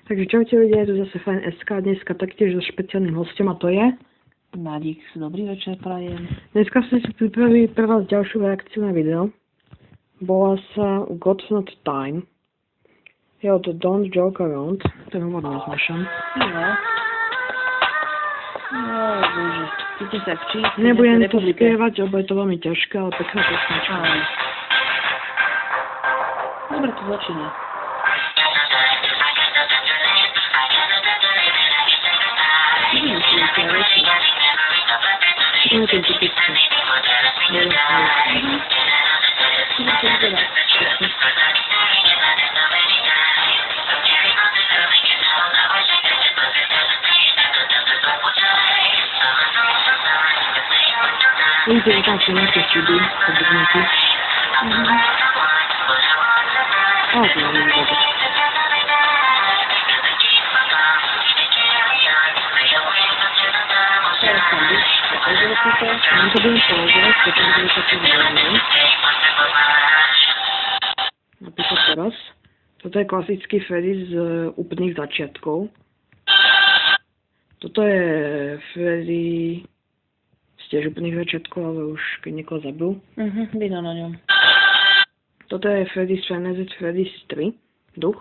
Takže čaute ľudia, je tu zase Fajn SK, dneska taktiež so špeciálnym hostom a to je... Nadix, dobrý večer prajem. Dneska sme si pripravili pre vás ďalšiu reakciu na video. Bola sa Got Not Time. Je od Don't Joke Around, ten úvod nezmešam. Jo. No, bože, cítim sa v Číne. Nebudem to spievať, lebo je to veľmi ťažké, ale pekná pesnička. Dobre, to začína. To je ten typický. Vidíte, že tam sú nejaké chyby, podrobníky. Ale to nie je vôbec. Mám to budem používať, potom budem taký vyjadný. Napríklad teraz. Toto je klasický Freddy z úplných začiatkov. Toto je Freddy z tiež úplných začiatkov, ale už keď niekoho zabil. Vidno na ňom. Toto je Freddy z Five Nights at Freddy's 3, duch.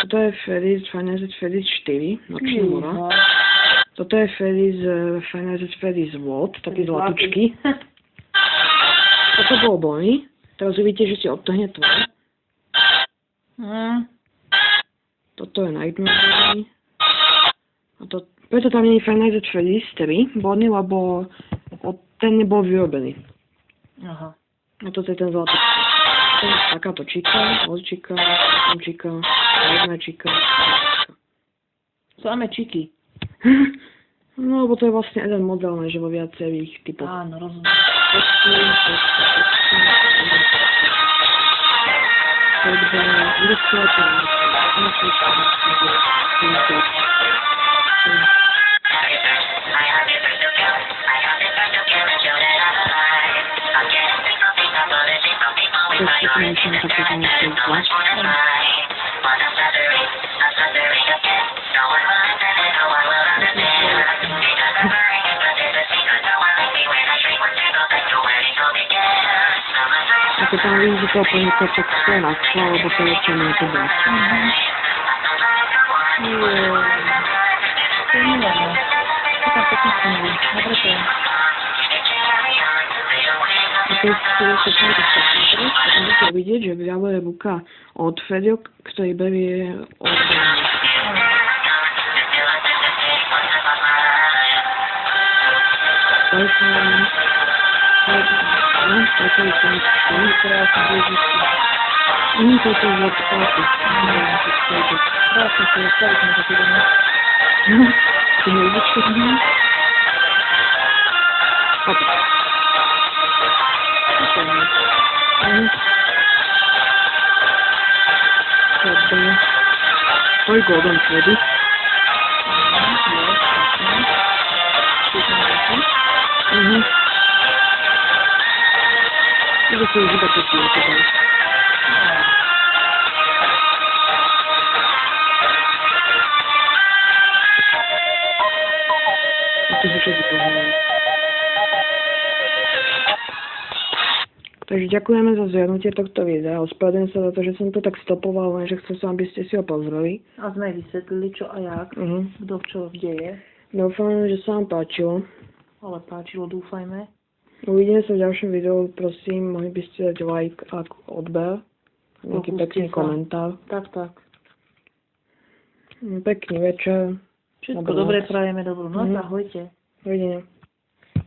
Toto je Freddy z Five Nights at Freddy's 4, nočná mora. Toto je Freddy z Five Nights at Freddy's World, taký zlatučký. Toto bol Bonnie. Teraz uvidíte, že si odtrhne tvár. Toto je Nightmare. A to, preto tam nie je Five Nights at Freddy's 3, Bonnie, lebo ten nebol vyrobený. Aha. A toto je ten zlatučký. Takáto čika, čika, čika, jedna čika. Samé čiky. No, lebo to je vlastne jeden model, než vo viacerých typoch. Áno, rozumiem. Ako tam vidíte to plníka, tak to je naklo, lebo to je čo mňa to dá. To je milé. Taká pekná sníva. Dobre to je. A keď si chcete potom budete vidieť, že vľavo je ruka od Freddyho, ktorý berie od... To je Golden Freddy. To sú už iba pekne. Takže ďakujeme za zhľadnutie tohto videa. Ospravedlňujem sa za to, že som to tak stopoval, lenže chcel som, aby ste si ho pozreli. A sme vysvetlili, čo a jak, kto v čo deje. Dúfam, že sa vám páčilo. Ale páčilo, dúfajme. Uvidíme sa v ďalšom videu, prosím, mohli by ste dať like a odber. Nejaký pekný komentár. Tak. Pekný večer. Všetko dobré prajeme, dobrú noc, ahojte. Dovidenia.